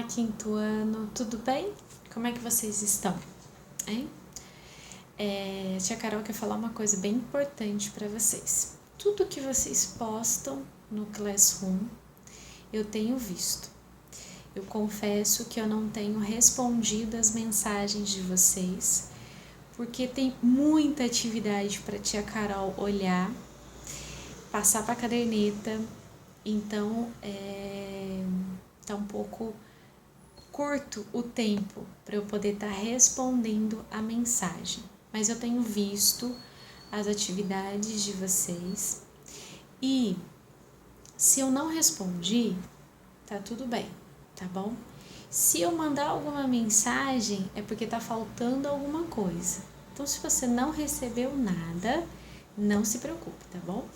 Olá, quinto ano, tudo bem? Como é que vocês estão? Hein? Tia Carol quer falar uma coisa bem importante para vocês. Tudo que vocês postam no Classroom, eu tenho visto. Eu confesso que eu não tenho respondido as mensagens de vocês, porque tem muita atividade para tia Carol olhar, passar para a caderneta, então tá um pouco curto o tempo para eu poder estar respondendo a mensagem, mas eu tenho visto as atividades de vocês e se eu não respondi, tá tudo bem, tá bom? Se eu mandar alguma mensagem é porque tá faltando alguma coisa. Então, se você não recebeu nada, não se preocupe, tá bom?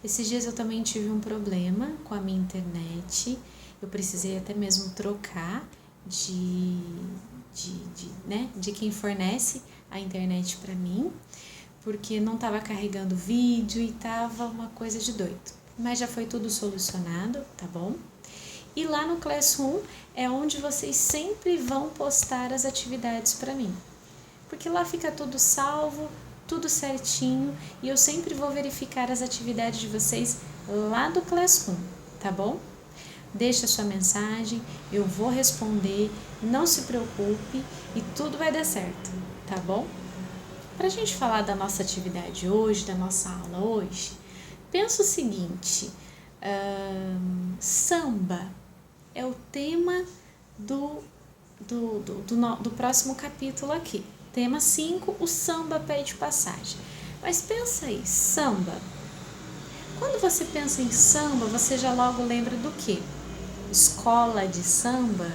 Esses dias eu também tive um problema com a minha internet, eu precisei até mesmo trocar de quem fornece a internet para mim, porque não estava carregando vídeo e tava uma coisa de doido. Mas já foi tudo solucionado, tá bom? E lá no Classroom é onde vocês sempre vão postar as atividades para mim, porque lá fica tudo salvo, tudo certinho e eu sempre vou verificar as atividades de vocês lá do Classroom, tá bom? Deixa sua mensagem, eu vou responder, não se preocupe e tudo vai dar certo, tá bom? Para a gente falar da nossa atividade hoje, da nossa aula hoje, pensa o seguinte, samba é o tema do próximo capítulo aqui. Tema 5, o samba pede passagem. Mas pensa aí, samba. Quando você pensa em samba, você já logo lembra do quê? Escola de samba,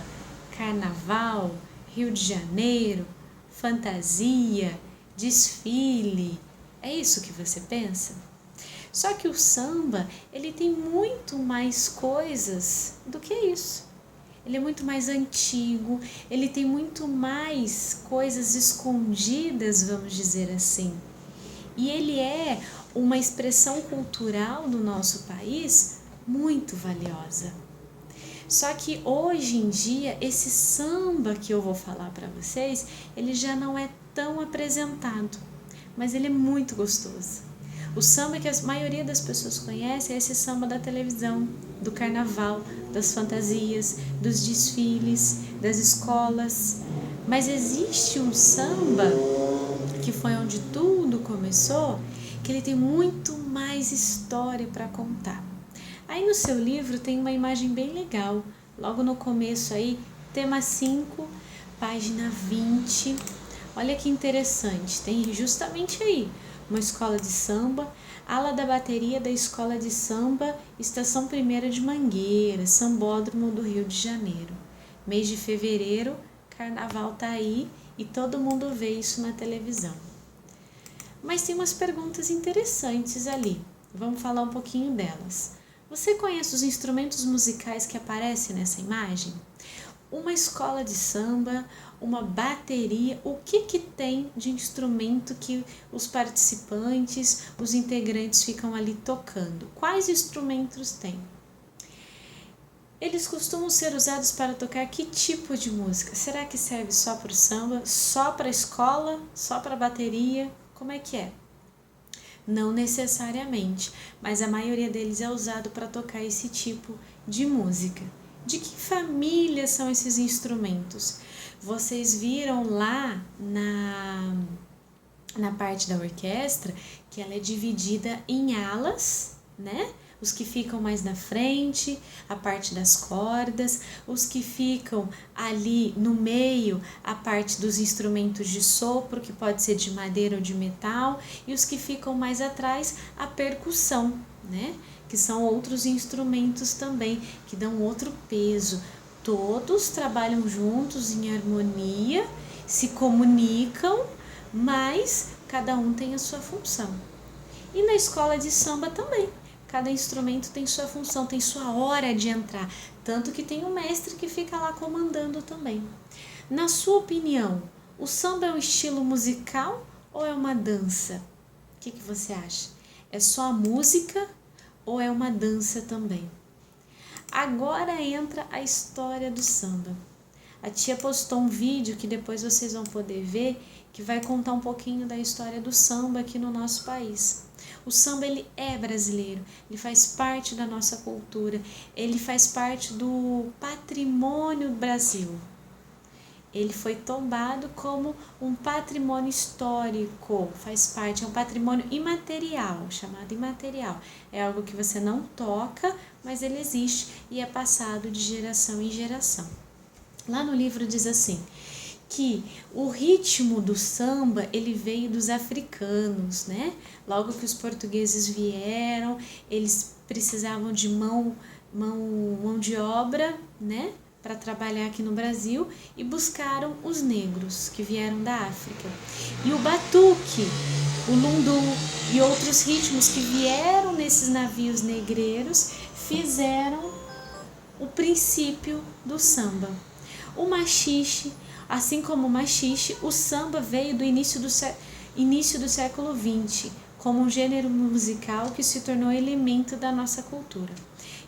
carnaval, Rio de Janeiro, fantasia, desfile. É isso que você pensa? Só que o samba, ele tem muito mais coisas do que isso. Ele é muito mais antigo, ele tem muito mais coisas escondidas, vamos dizer assim. E ele é uma expressão cultural do nosso país muito valiosa. Só que hoje em dia, esse samba que eu vou falar para vocês, ele já não é tão apresentado, mas ele é muito gostoso. O samba que a maioria das pessoas conhece é esse samba da televisão, do carnaval, das fantasias, dos desfiles, das escolas. Mas existe um samba, que foi onde tudo começou, que ele tem muito mais história para contar. Aí no seu livro tem uma imagem bem legal, logo no começo aí, tema 5, página 20. Olha que interessante, tem justamente aí uma escola de samba, ala da bateria da escola de samba, estação 1ª de Mangueira, Sambódromo do Rio de Janeiro. Mês de fevereiro, carnaval tá aí e todo mundo vê isso na televisão. Mas tem umas perguntas interessantes ali, vamos falar um pouquinho delas. Você conhece os instrumentos musicais que aparecem nessa imagem? Uma escola de samba, uma bateria, o que tem de instrumento que os participantes, os integrantes ficam ali tocando? Quais instrumentos tem? Eles costumam ser usados para tocar que tipo de música? Será que serve só para o samba, só para a escola, só para a bateria? Como é que é? Não necessariamente, mas a maioria deles é usado para tocar esse tipo de música. De que família são esses instrumentos? Vocês viram lá na parte da orquestra que ela é dividida em alas, né? Os que ficam mais na frente, a parte das cordas, os que ficam ali no meio, a parte dos instrumentos de sopro, que pode ser de madeira ou de metal, e os que ficam mais atrás, a percussão, né? Que são outros instrumentos também, que dão outro peso. Todos trabalham juntos em harmonia, se comunicam, mas cada um tem a sua função. E na escola de samba também. Cada instrumento tem sua função, tem sua hora de entrar. Tanto que tem um mestre que fica lá comandando também. Na sua opinião, o samba é um estilo musical ou é uma dança? O que você acha? É só a música ou é uma dança também? Agora entra a história do samba. A tia postou um vídeo que depois vocês vão poder ver, que vai contar um pouquinho da história do samba aqui no nosso país. O samba, ele é brasileiro, ele faz parte da nossa cultura, ele faz parte do patrimônio do Brasil. Ele foi tombado como um patrimônio histórico, faz parte, é um patrimônio imaterial, chamado imaterial. É algo que você não toca, mas ele existe e é passado de geração em geração. Lá no livro diz assim, que o ritmo do samba, ele veio dos africanos, né? Logo que os portugueses vieram, eles precisavam de mão de obra, né? Para trabalhar aqui no Brasil, e buscaram os negros que vieram da África. E o batuque, o lundu e outros ritmos que vieram nesses navios negreiros fizeram o princípio do samba. O machixe, assim como o machixe, o samba veio do início do século XX, como um gênero musical que se tornou elemento da nossa cultura.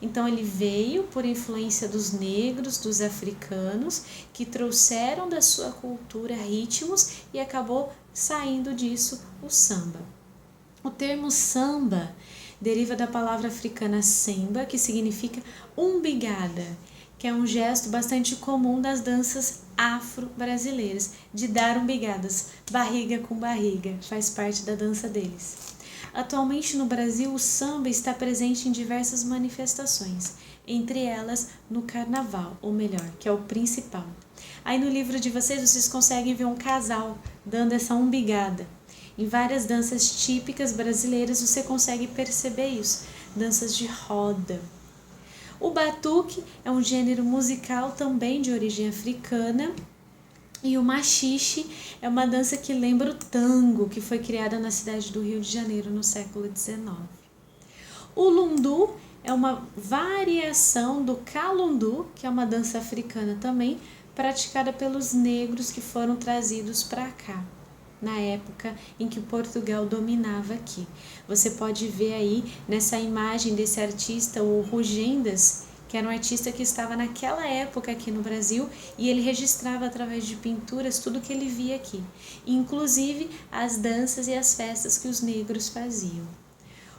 Então ele veio por influência dos negros, dos africanos, que trouxeram da sua cultura ritmos e acabou saindo disso o samba. O termo samba deriva da palavra africana semba, que significa umbigada, que é um gesto bastante comum das danças afro-brasileiras, de dar umbigadas, barriga com barriga, faz parte da dança deles. Atualmente no Brasil, o samba está presente em diversas manifestações, entre elas no carnaval, ou melhor, que é o principal. Aí no livro de vocês conseguem ver um casal dando essa umbigada. Em várias danças típicas brasileiras você consegue perceber isso, danças de roda. O batuque é um gênero musical também de origem africana, e o machixe é uma dança que lembra o tango, que foi criada na cidade do Rio de Janeiro no século XIX. O lundu é uma variação do calundu, que é uma dança africana também, praticada pelos negros que foram trazidos para cá, na época em que Portugal dominava aqui. Você pode ver aí nessa imagem desse artista, o Rugendas, que era um artista que estava naquela época aqui no Brasil, e ele registrava através de pinturas tudo que ele via aqui, inclusive as danças e as festas que os negros faziam.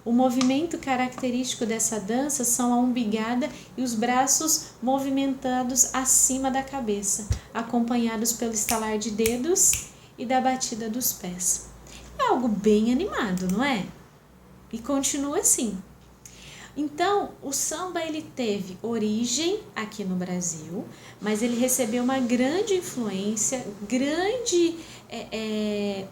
O movimento característico dessa dança são a umbigada e os braços movimentados acima da cabeça, acompanhados pelo estalar de dedos e da batida dos pés. É algo bem animado, não é? E continua assim. Então, o samba ele teve origem aqui no Brasil, mas ele recebeu uma grande influência, grande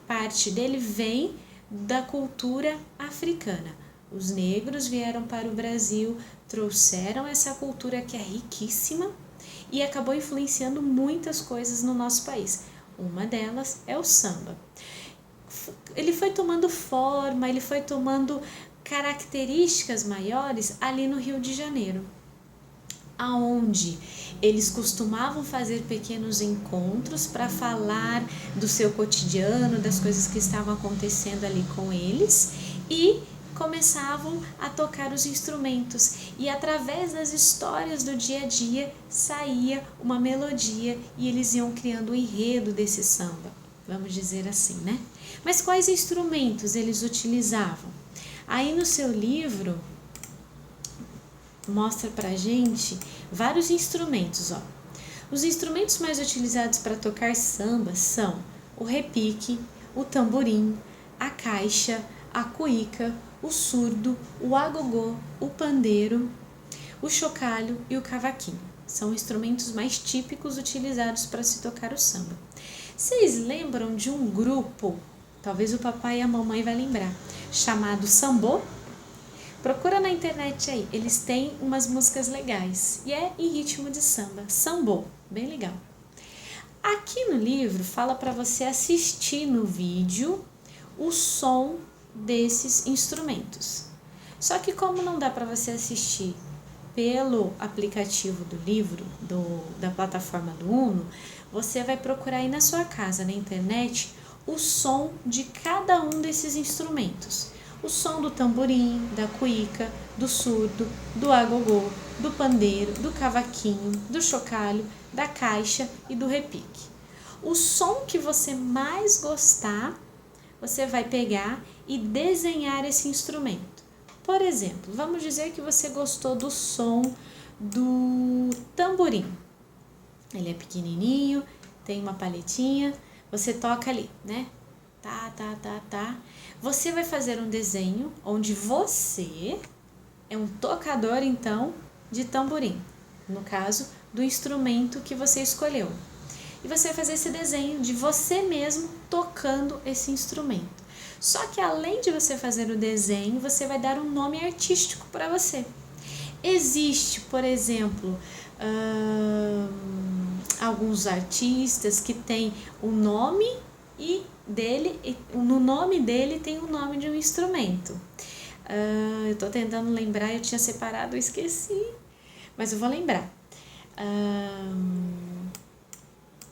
parte dele vem da cultura africana. Os negros vieram para o Brasil, trouxeram essa cultura que é riquíssima e acabou influenciando muitas coisas no nosso país. Uma delas é o samba. Ele foi tomando forma, ele foi tomando características maiores ali no Rio de Janeiro, aonde eles costumavam fazer pequenos encontros para falar do seu cotidiano, das coisas que estavam acontecendo ali com eles, e começavam a tocar os instrumentos, e através das histórias do dia a dia saía uma melodia e eles iam criando o enredo desse samba, vamos dizer assim, né? Mas quais instrumentos eles utilizavam? Aí no seu livro mostra pra gente vários instrumentos, ó. Os instrumentos mais utilizados para tocar samba são o repique, o tamborim, a caixa, a cuíca, o surdo, o agogô, o pandeiro, o chocalho e o cavaquinho. São instrumentos mais típicos utilizados para se tocar o samba. Vocês lembram de um grupo, talvez o papai e a mamãe vai lembrar, chamado Sambô? Procura na internet aí, eles têm umas músicas legais e é em ritmo de samba, Sambô, bem legal. Aqui no livro fala para você assistir no vídeo o som desses instrumentos. Só que como não dá para você assistir pelo aplicativo do livro, da plataforma do Uno, você vai procurar aí na sua casa, na internet, o som de cada um desses instrumentos. o som do tamborim, da cuíca, do surdo, do agogô, do pandeiro, do cavaquinho, do chocalho, da caixa e do repique. O som que você mais gostar, você vai pegar e desenhar esse instrumento. Por exemplo, vamos dizer que você gostou do som do tamborim. Ele é pequenininho, tem uma paletinha, você toca ali, né? Tá. Você vai fazer um desenho onde você é um tocador, então, de tamborim. No caso, do instrumento que você escolheu. E você vai fazer esse desenho de você mesmo tocando esse instrumento. Só que além de você fazer o desenho, você vai dar um nome artístico para você. Existe, por exemplo, alguns artistas que têm o nome e no nome dele tem o nome de um instrumento. Eu estou tentando lembrar, eu tinha separado, eu esqueci, mas eu vou lembrar.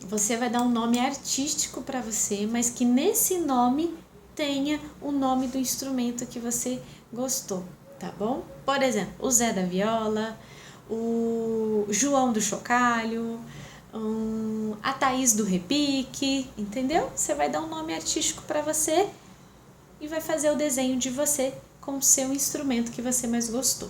Você vai dar um nome artístico para você, mas que nesse nome tenha o nome do instrumento que você gostou, tá bom? Por exemplo, o Zé da Viola, o João do Chocalho, a Thaís do Repique, entendeu? Você vai dar um nome artístico para você e vai fazer o desenho de você com o seu instrumento que você mais gostou.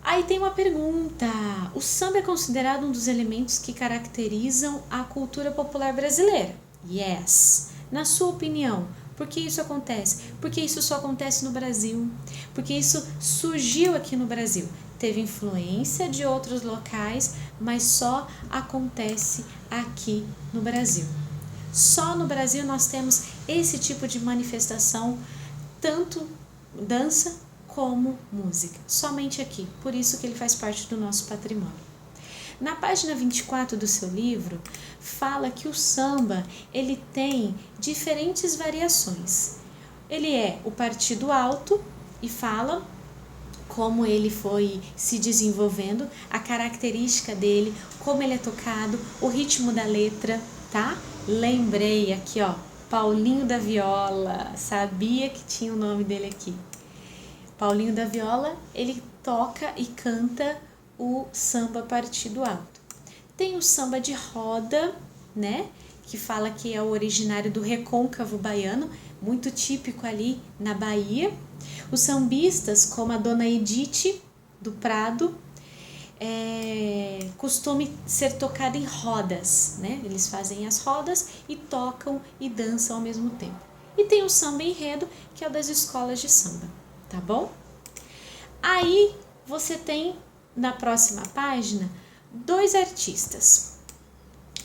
Aí tem uma pergunta: o samba é considerado um dos elementos que caracterizam a cultura popular brasileira? Yes. Na sua opinião, por que isso acontece? Porque isso só acontece no Brasil. Porque isso surgiu aqui no Brasil. Teve influência de outros locais, mas só acontece aqui no Brasil. Só no Brasil nós temos esse tipo de manifestação, tanto dança como música. Somente aqui. Por isso que ele faz parte do nosso patrimônio. Na página 24 do seu livro, fala que o samba ele tem diferentes variações. Ele é o partido alto e fala como ele foi se desenvolvendo, a característica dele, como ele é tocado, o ritmo da letra, tá? Lembrei aqui, ó, Paulinho da Viola, sabia que tinha o nome dele aqui. Paulinho da Viola, ele toca e canta o samba partido alto. Tem o samba de roda, né? Que fala que é o originário do recôncavo baiano, muito típico ali na Bahia. Os sambistas, como a Dona Edith do Prado, costume ser tocado em rodas, né? Eles fazem as rodas e tocam e dançam ao mesmo tempo. E tem o samba enredo, que é o das escolas de samba, tá bom? Aí você tem na próxima página 2 artistas.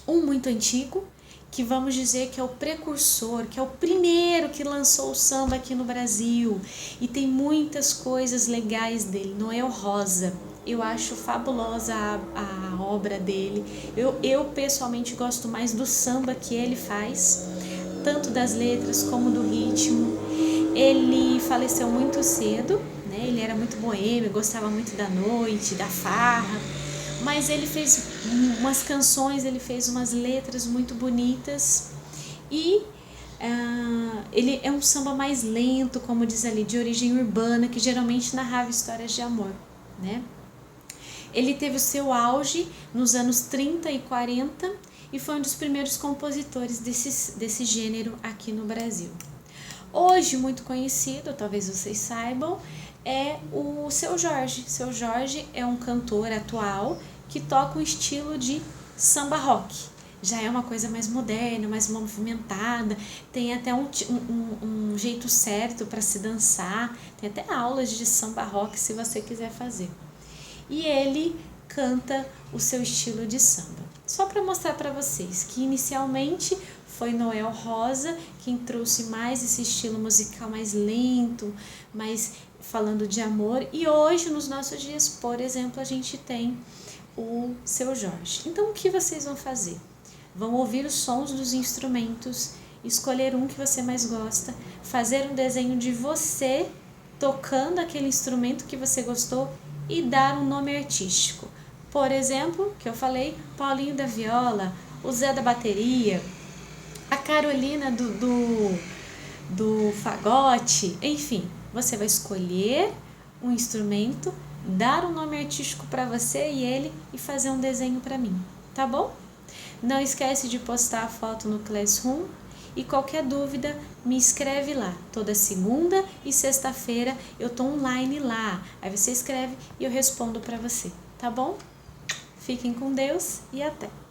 Um muito antigo, que vamos dizer que é o precursor, que é o primeiro que lançou o samba aqui no Brasil. E tem muitas coisas legais dele, Noel Rosa. Eu acho fabulosa a obra dele. Eu pessoalmente gosto mais do samba que ele faz, tanto das letras como do ritmo. Ele faleceu muito cedo, né? Ele era muito boêmio, gostava muito da noite, da farra. Mas ele fez umas canções, ele fez umas letras muito bonitas e ele é um samba mais lento, como diz ali, de origem urbana, que geralmente narrava histórias de amor, né? Ele teve o seu auge nos anos 30 e 40 e foi um dos primeiros compositores desse gênero aqui no Brasil. Hoje, muito conhecido, talvez vocês saibam, é o Seu Jorge. Seu Jorge é um cantor atual que toca um estilo de samba rock. Já é uma coisa mais moderna, mais movimentada, tem até um jeito certo para se dançar, tem até aulas de samba rock se você quiser fazer. E ele canta o seu estilo de samba. Só para mostrar para vocês que inicialmente foi Noel Rosa quem trouxe mais esse estilo musical mais lento, mais falando de amor. E hoje, nos nossos dias, por exemplo, a gente tem o Seu Jorge. Então, o que vocês vão fazer? Vão ouvir os sons dos instrumentos, escolher um que você mais gosta, fazer um desenho de você tocando aquele instrumento que você gostou e dar um nome artístico. Por exemplo, que eu falei, Paulinho da Viola, o Zé da Bateria, a Carolina do fagote, enfim, você vai escolher um instrumento, dar um nome artístico para você e fazer um desenho para mim, tá bom? Não esquece de postar a foto no Classroom e qualquer dúvida me escreve lá. Toda segunda e sexta-feira eu tô online lá. Aí você escreve e eu respondo para você, tá bom? Fiquem com Deus e até!